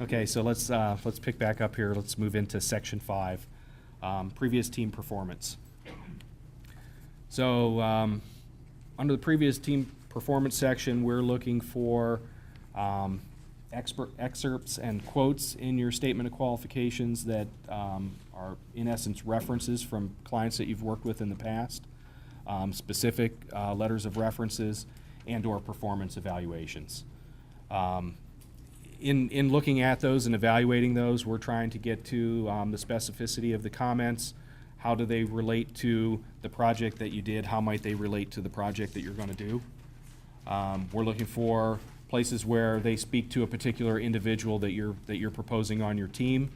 Okay, so let's pick back up here. Let's move into section 5, previous team performance. So under the previous team performance section, we're looking for excerpts and quotes in your statement of qualifications that are in essence references from clients that you've worked with in the past, specific letters of references, and or performance evaluations. In looking at those and evaluating those, we're trying to get to the specificity of the comments. How do they relate to the project that you did? How might they relate to the project that you're going to do? We're looking for places where they speak to a particular individual that you're proposing on your team,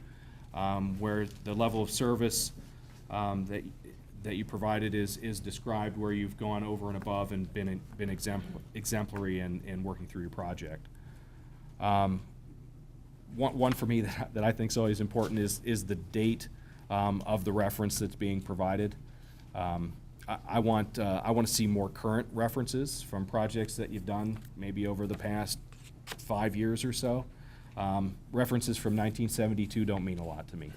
where the level of service that you provided is described, where you've gone over and above and been exemplary in working through your project. One for me that I think is always important is the date of the reference that's being provided. I want to see more current references from projects that you've done maybe over the past 5 years or so. References from 1972 don't mean a lot to me.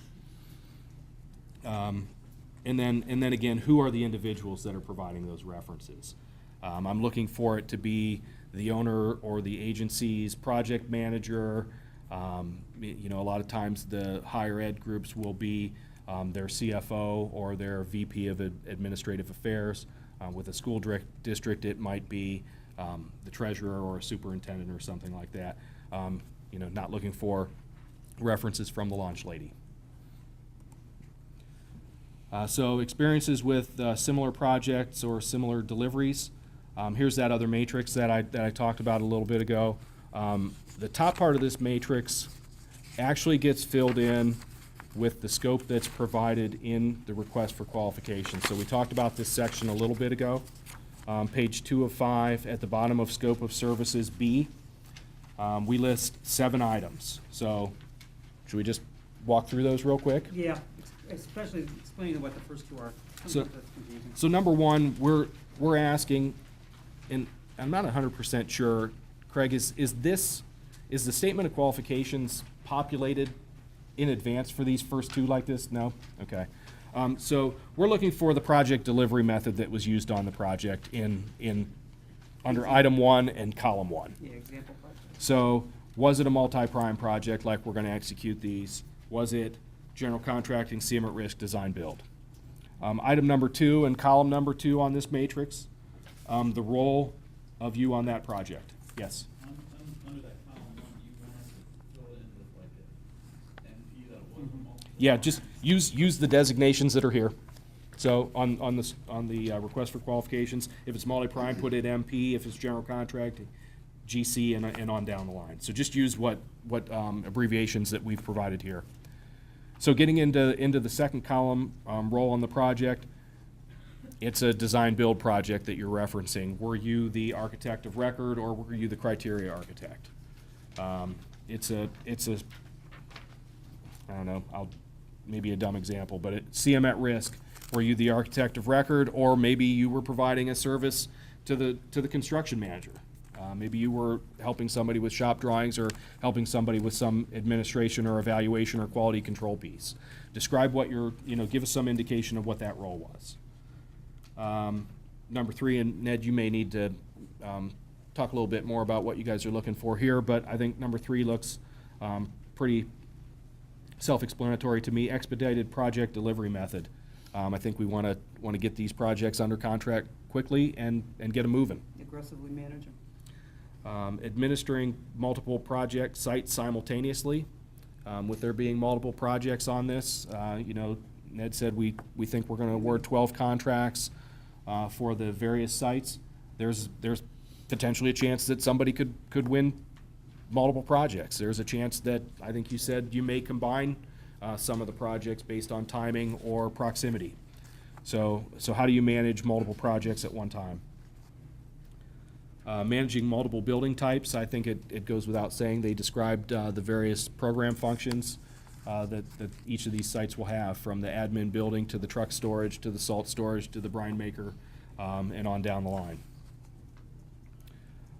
And then again, who are the individuals that are providing those references? I'm looking for it to be the owner or the agency's project manager. A lot of times the higher ed groups will be their CFO or their VP of Administrative Affairs. With a school district, it might be the treasurer or a superintendent or something like that. Not looking for references from the launch lady. So experiences with similar projects or similar deliveries. Here's that other matrix that I talked about a little bit ago. The top part of this matrix actually gets filled in with the scope that's provided in the request for qualification. So we talked about this section a little bit ago. Page 2 of 5, at the bottom of scope of services B, we list 7 items. So should we just walk through those real quick? Yeah, especially explaining what the first 2 are. So number 1, we're asking, and I'm not 100% sure, Craig, is the statement of qualifications populated in advance for these first 2 like this? No? Okay. So we're looking for the project delivery method that was used on the project under item 1 and column 1. Yeah, example project. So was it a multi-prime project like we're going to execute these? Was it general contracting, CM at risk, design build? Item number 2 and column number 2 on this matrix, the role of you on that project. Yes? Under that column 1, you want us to fill it in with like an NP that wasn't multiple. Yeah, just use the designations that are here. So on the request for qualifications, if it's multi-prime, put it MP. If it's general contracting, GC, and on down the line. So just use what abbreviations that we've provided here. So getting into the second column, role on the project, it's a design build project that you're referencing. Were you the architect of record or were you the criteria architect? It's a I don't know, maybe a dumb example, but CM at risk. Were you the architect of record, or maybe you were providing a service to the construction manager? Maybe you were helping somebody with shop drawings or helping somebody with some administration or evaluation or quality control piece. Describe what give us some indication of what that role was. Number 3, and Ned, you may need to talk a little bit more about what you guys are looking for here, but I think number 3 looks pretty self-explanatory to me. Expedited project delivery method. I think we want to get these projects under contract quickly and get them moving. Aggressively manage them. Administering multiple project sites simultaneously. With there being multiple projects on this, Ned said we think we're going to award 12 contracts for the various sites. There's potentially a chance that somebody could win multiple projects. There's a chance that, I think you said, you may combine some of the projects based on timing or proximity. So how do you manage multiple projects at one time? Managing multiple building types, I think it goes without saying. They described the various program functions that each of these sites will have, from the admin building to the truck storage to the salt storage to the brine maker and on down the line.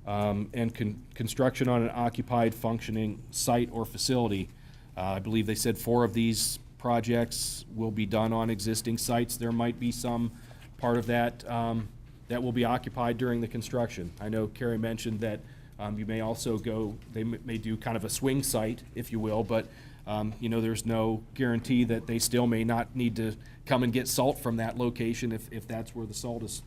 and construction on an occupied functioning site or facility. I believe they said 4 of these projects will be done on existing sites. There might be some part of that that will be occupied during the construction. I know Carrie mentioned that you may also go, they may do kind of a swing site, if you will, but you know, there's no guarantee that they still may not need to come and get salt from that location if that's where the salt is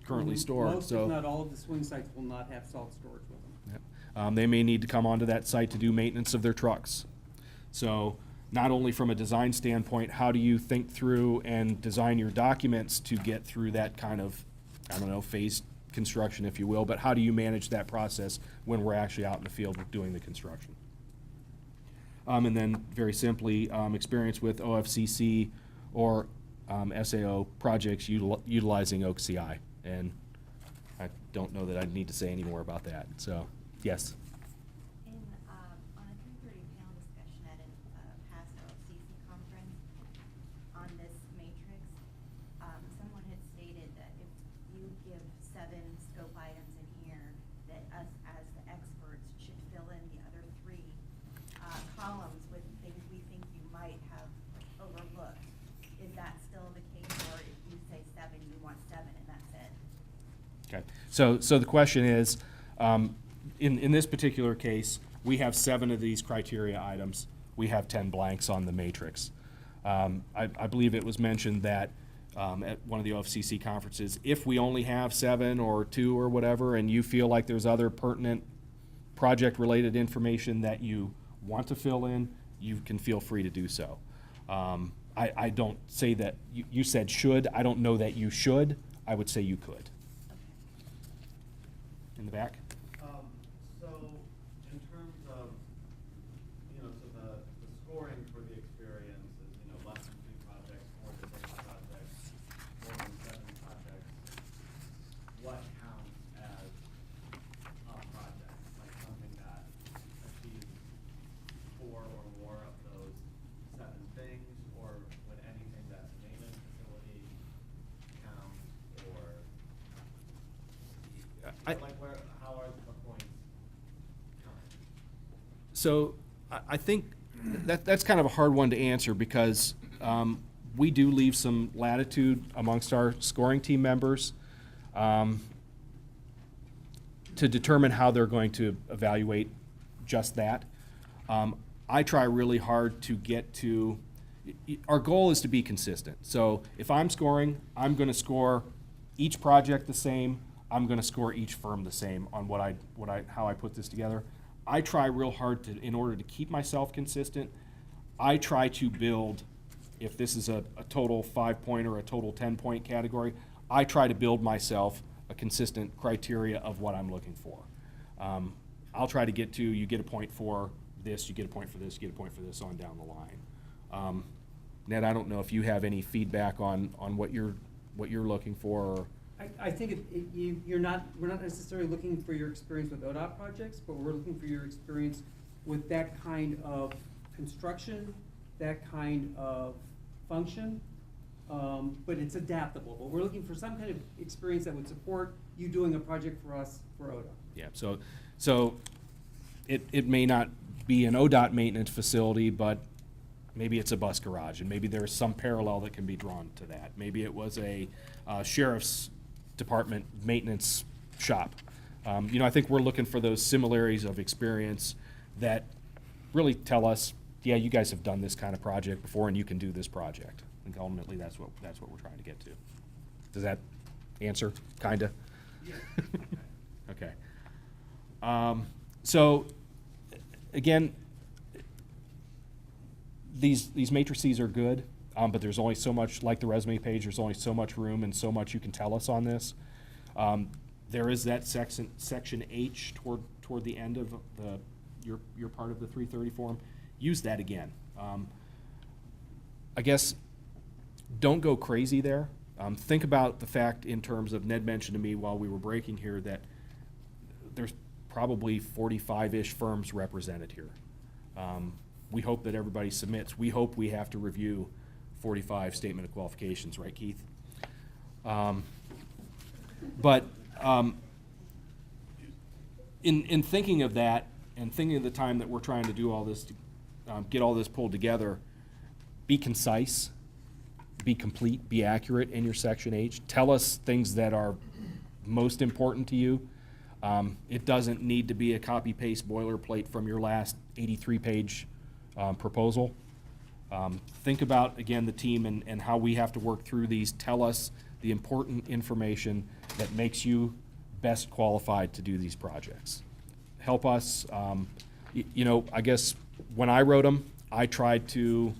currently stored. Most, So if not all, of the swing sites will not have salt storage with them. yep. They may need to come onto that site to do maintenance of their trucks. So not only from a design standpoint, how do you think through and design your documents to get through that kind of, I don't know, phased construction, if you will, but how do you manage that process when we're actually out in the field doing the construction? And then very simply, experience with OFCC or SAO projects utilizing OCI. And I don't know that I need to say any more about that. So, yes. On a 3:30 panel discussion at a past OFCC conference on this matrix, someone had stated that if you give 7 scope items in here, that us as the experts should fill in the other 3 columns with things we think you might have overlooked. Is that still the case, or if you say 7, you want 7 and that's it? Okay. So the question is, in this particular case, we have 7 of these criteria items. We have 10 blanks on the matrix. I believe it was mentioned that at one of the OFCC conferences, if we only have 7 or 2 or whatever, and you feel like there's other pertinent project-related information that you want to fill in, you can feel free to do so. I don't say that, you said should, I don't know that you should, I would say you could. In the back? So, in terms of, so the scoring for the experience is, less than 2 projects, more than 6 projects, more than 7 projects. What counts as a project? Like something that achieves 4 or more of those 7 things, or would anything that's a maintenance facility count, or? How are the points counted? So I think that's kind of a hard one to answer because we do leave some latitude amongst our scoring team members to determine how they're going to evaluate just that. I try really hard to get to, our goal is to be consistent. So if I'm scoring, I'm going to score each project the same. I'm going to score each firm the same on how I put this together. I try real hard to, in order to keep myself consistent, I try to build, if this is a total 5-point or a total 10-point category, I try to build myself a consistent criteria of what I'm looking for. I'll try to get to, you get a point for this, you get a point for this, you get a point for this on down the line. Ned, I don't know if you have any feedback on what you're looking for, or I think we're not necessarily looking for your experience with ODOT projects, but we're looking for your experience with that kind of construction, that kind of function, but it's adaptable. But we're looking for some kind of experience that would support you doing a project for us for ODOT. yeah. So it may not be an ODOT maintenance facility, but maybe it's a bus garage, and maybe there's some parallel that can be drawn to that. Maybe it was a sheriff's department maintenance shop. I think we're looking for those similarities of experience that really tell us, yeah, you guys have done this kind of project before, and you can do this project. I think ultimately that's what we're trying to get to. Does that answer, kinda? Yeah. Okay. So, again, these matrices are good, but there's only so much, like the resume page, there's only so much room and so much you can tell us on this. There is that section H toward the end of your part of the 330 form. Use that again. I guess don't go crazy there. Think about the fact, in terms of, Ned mentioned to me while we were breaking here, that there's probably 45-ish firms represented here. We hope that everybody submits. We hope we have to review 45 statement of qualifications, right, Keith? in thinking of that and thinking of the time that we're trying to do all this, to get all this pulled together, be concise, be complete, be accurate in your Section H. Tell us things that are most important to you. It doesn't need to be a copy-paste boilerplate from your last 83-page proposal. Think about, again, the team and how we have to work through these. Tell us the important information that makes you best qualified to do these projects. Help us. I guess when I wrote them, I tried to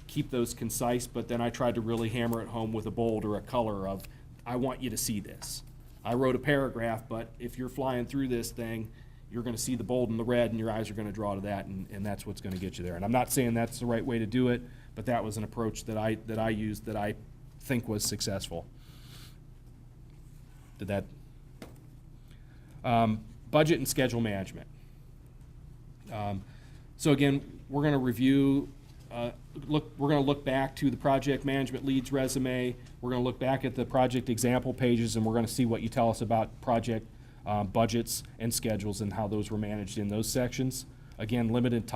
keep those concise, but then I tried to really hammer it home with a bold or a color of, I want you to see this. I wrote a paragraph, but if you're flying through this thing, you're going to see the bold and the red, and your eyes are going to draw to that, and that's what's going to get you there. And I'm not saying that's the right way to do it, but that was an approach that I used that I think was successful. Did that? Budget and schedule management. So again, we're going to review. We're going to look back to the project management lead's resume. We're going to look back at the project example pages, and we're going to see what you tell us about project budgets and schedules and how those were managed in those sections. Again, limited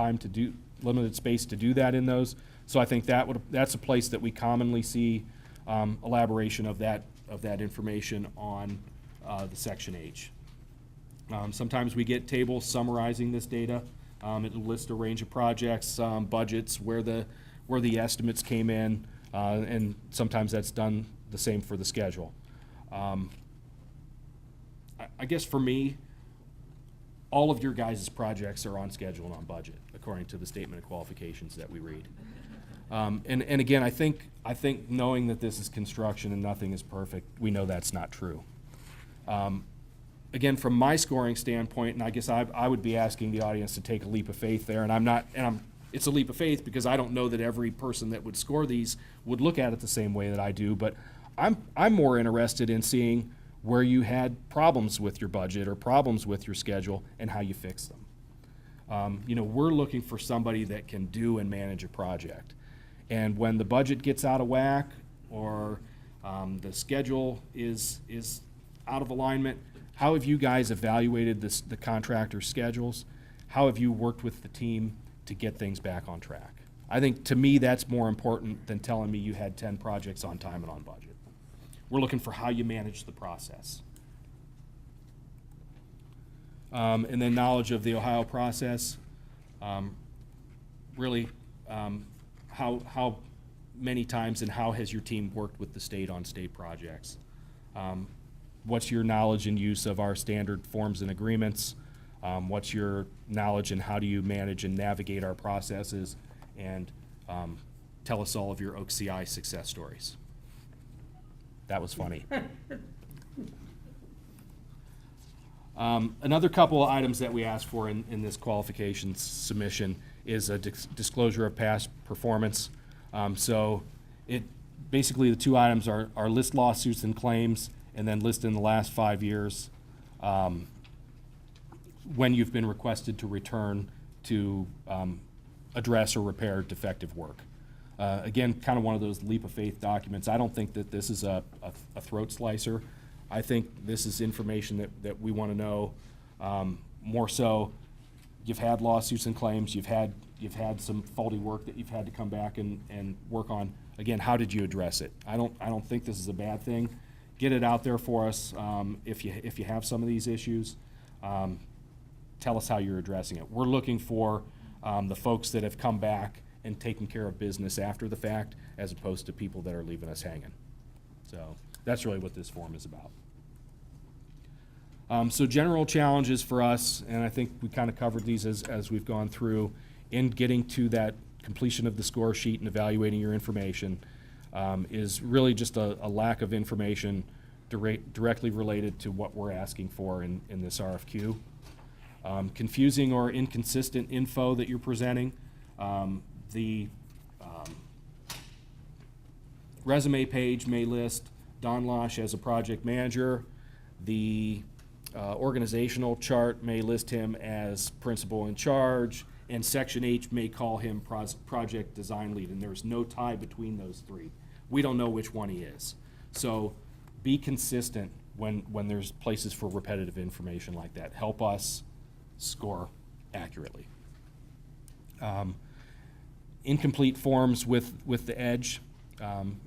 space to do that in those. So I think that's a place that we commonly see elaboration of that information on the Section H. Sometimes we get tables summarizing this data. It'll list a range of projects, budgets, where the estimates came in, and sometimes that's done the same for the schedule. I guess for me, all of your guys' projects are on schedule and on budget, according to the statement of qualifications that we read. And again, I think knowing that this is construction and nothing is perfect, we know that's not true. Again, from my scoring standpoint, and I guess I would be asking the audience to take a leap of faith there, it's a leap of faith because I don't know that every person that would score these would look at it the same way that I do, but I'm more interested in seeing where you had problems with your budget or problems with your schedule and how you fix them. We're looking for somebody that can do and manage a project. And when the budget gets out of whack or the schedule is out of alignment, how have you guys evaluated the contractor's schedules? How have you worked with the team to get things back on track? I think, to me, that's more important than telling me you had 10 projects on time and on budget. We're looking for how you manage the process. And then knowledge of the Ohio process. Really, how many times and how has your team worked with the state on state projects? What's your knowledge and use of our standard forms and agreements? What's your knowledge and how do you manage and navigate our processes? And tell us all of your OCI success stories. That was funny. Another couple of items that we asked for in this qualifications submission is a disclosure of past performance. So basically the two items are list lawsuits and claims, and then list in the last 5 years when you've been requested to return to address or repair defective work. Again, kind of one of those leap of faith documents. I don't think that this is a throat slicer. I think this is information that we want to know. More so, you've had lawsuits and claims, you've had some faulty work that you've had to come back and work on. Again, how did you address it? I don't think this is a bad thing. Get it out there for us. If you have some of these issues, tell us how you're addressing it. We're looking for the folks that have come back and taken care of business after the fact, as opposed to people that are leaving us hanging. So that's really what this form is about. So general challenges for us, and I think we kind of covered these as we've gone through, in getting to that completion of the score sheet and evaluating your information, is really just a lack of information directly related to what we're asking for in this RFQ. Confusing or inconsistent info that you're presenting. The resume page may list Don Losh as a project manager. The organizational chart may list him as principal in charge, and Section H may call him project design lead, and there's no tie between those three. We don't know which one he is. So be consistent when there's places for repetitive information like that. Help us score accurately. Incomplete forms with the edge,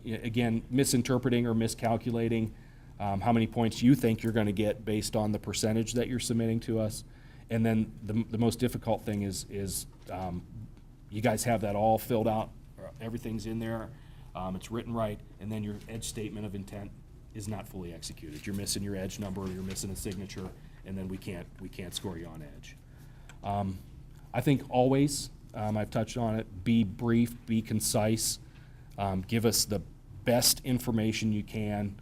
again, misinterpreting or miscalculating how many points you think you're going to get based on the percentage that you're submitting to us. And then the most difficult thing is you guys have that all filled out, everything's in there, it's written right, and then your edge statement of intent is not fully executed. You're missing your edge number, you're missing a signature, and then we can't score you on edge. I think always, I've touched on it, be brief, be concise, give us the best information you can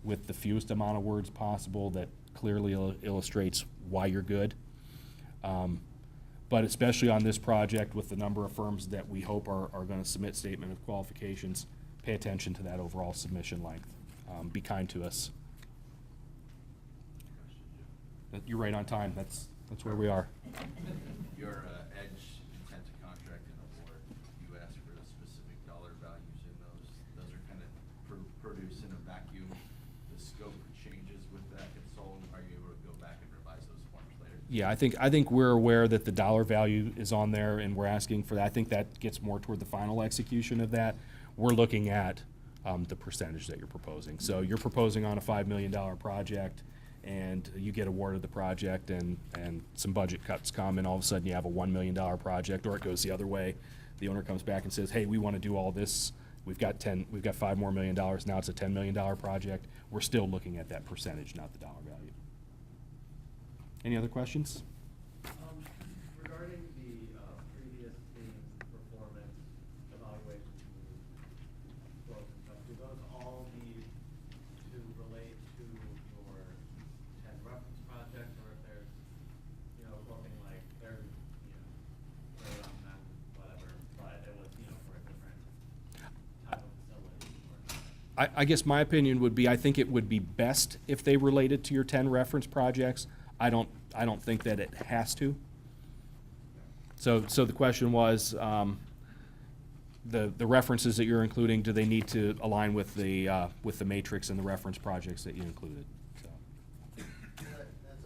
with the fewest amount of words possible that clearly illustrates why you're good. But especially on this project with the number of firms that we hope are going to submit statement of qualifications, pay attention to that overall submission length. Be kind to us. You're right on time. That's where we are. Your edge intent to contract and award, you asked for the specific dollar values in those. Those are kind of produced in a vacuum. The scope changes with that consultant. Are you able to go back and revise those forms later? Yeah, I think we're aware that the dollar value is on there, and we're asking for that. I think that gets more toward the final execution of that. We're looking at the percentage that you're proposing. So you're proposing on a $5 million project, and you get awarded the project, and some budget cuts come, and all of a sudden you have a $1 million project, or it goes the other way. The owner comes back and says, hey, we want to do all this. We've got $5 more million. Now it's a $10 million project. We're still looking at that percentage, not the dollar value. Any other questions? Regarding the previous team's performance evaluations and quotes and stuff, do those all need to relate to your 10 reference projects, or if there's, looking like there's, great on them, whatever, but it was, for a different type of facility or not? I guess my opinion would be, I think it would be best if they related to your 10 reference projects. I don't think that it has to. So the question was, the references that you're including, do they need to align with the matrix and the reference projects that you included? So. That's an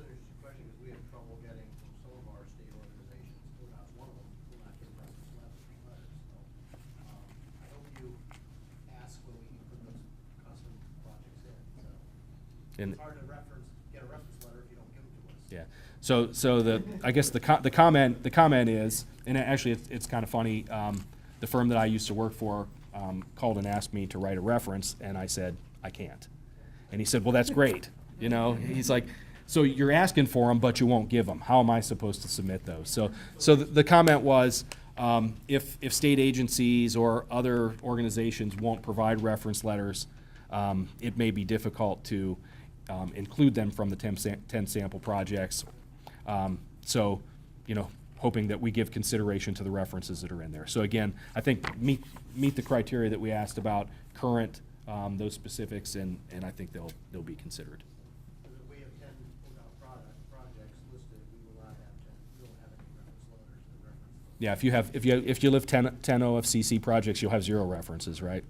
interesting question, because we have trouble getting from some of our state organizations, ODOT's one of them, will not give reference letters. So, I hope you ask when we can put those custom projects in, so. And- It's hard to get a reference letter if you don't give them to us. Yeah. So I guess the comment is, and actually it's kind of funny. The firm that I used to work for called and asked me to write a reference, and I said I can't. And he said, well, that's great. He's like, so you're asking for them, but you won't give them. How am I supposed to submit those? So the comment was, if state agencies or other organizations won't provide reference letters, it may be difficult to include them from the 10 sample projects. So, hoping that we give consideration to the references that are in there. So again, I think meet the criteria that we asked about, current, those specifics, and I think they'll be considered. Because if we have 10 ODOT projects listed, we will not have 10, we won't have any reference letters to reference. Yeah, if you live 10 OFCC projects, you'll have 0 references, right?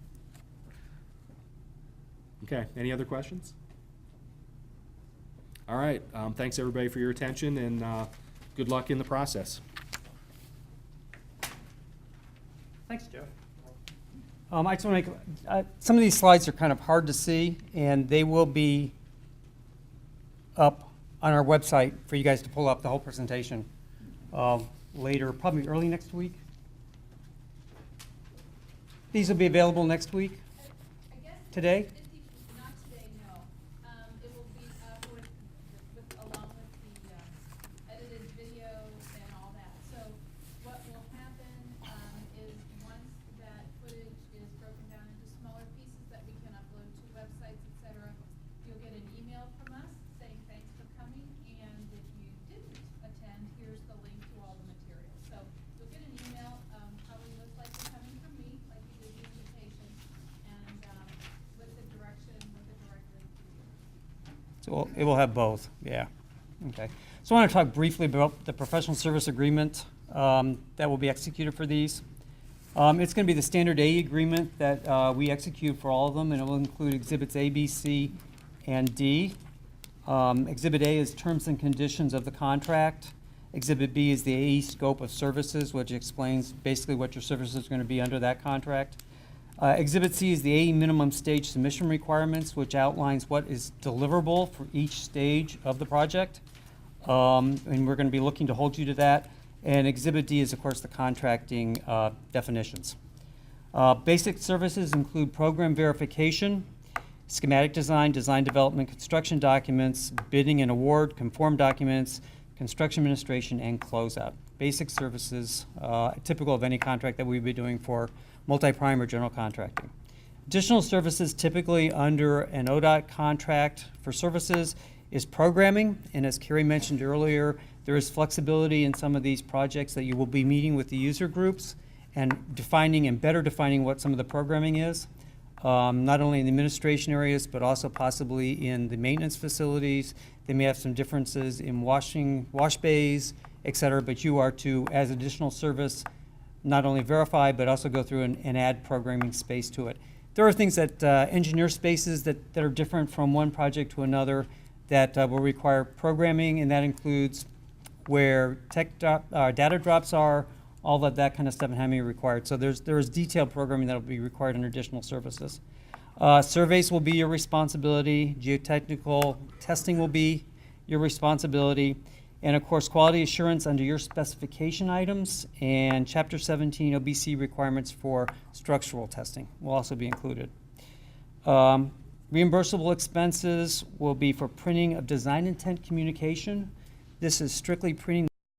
Okay, any other questions? All right, thanks everybody for your attention, and good luck in the process. Thanks, Jeff. I just want to make, some of these slides are kind of hard to see, and they will be up on our website for you guys to pull up the whole presentation later, probably early next week. These will be available next week? I guess Today? not today, no. It will be along with the edited video and all that. So what will happen is once that footage is broken down into smaller pieces that we can upload to websites, etc., you'll get an email from us saying thanks for coming, and if you didn't attend, here's the link to all the materials. So you'll get an email, probably most likely coming from me, like you did the invitation, and with the direct link to you. So it will have both, yeah. Okay. So I want to talk briefly about the professional service agreement that will be executed for these. It's going to be the standard A agreement that we execute for all of them, and it will include exhibits A, B, C, and D. Exhibit A is terms and conditions of the contract. Exhibit B is the AE scope of services, which explains basically what your services are going to be under that contract. Exhibit C is the AE minimum stage submission requirements, which outlines what is deliverable for each stage of the project. And we're going to be looking to hold you to that. And Exhibit D is, of course, the contracting definitions. Basic services include program verification, schematic design, design development, construction documents, bidding and award, conform documents, construction administration, and closeout. Basic services, typical of any contract that we'd be doing for multi-prime or general contracting. Additional services typically under an ODOT contract for services is programming, and as Carrie mentioned earlier, there is flexibility in some of these projects that you will be meeting with the user groups and defining and better defining what some of the programming is, not only in the administration areas, but also possibly in the maintenance facilities. They may have some differences in wash bays, et cetera, but you are to, as additional service, not only verify, but also go through and add programming space to it. There are things that engineer spaces that are different from one project to another that will require programming, and that includes where data drops are, all of that kind of stuff, and how many are required. So there is detailed programming that will be required in additional services. Surveys will be your responsibility. Geotechnical testing will be your responsibility. And of course, quality assurance under your specification items and Chapter 17 OBC requirements for structural testing will also be included. Reimbursable expenses will be for printing of design intent communication. This is strictly printing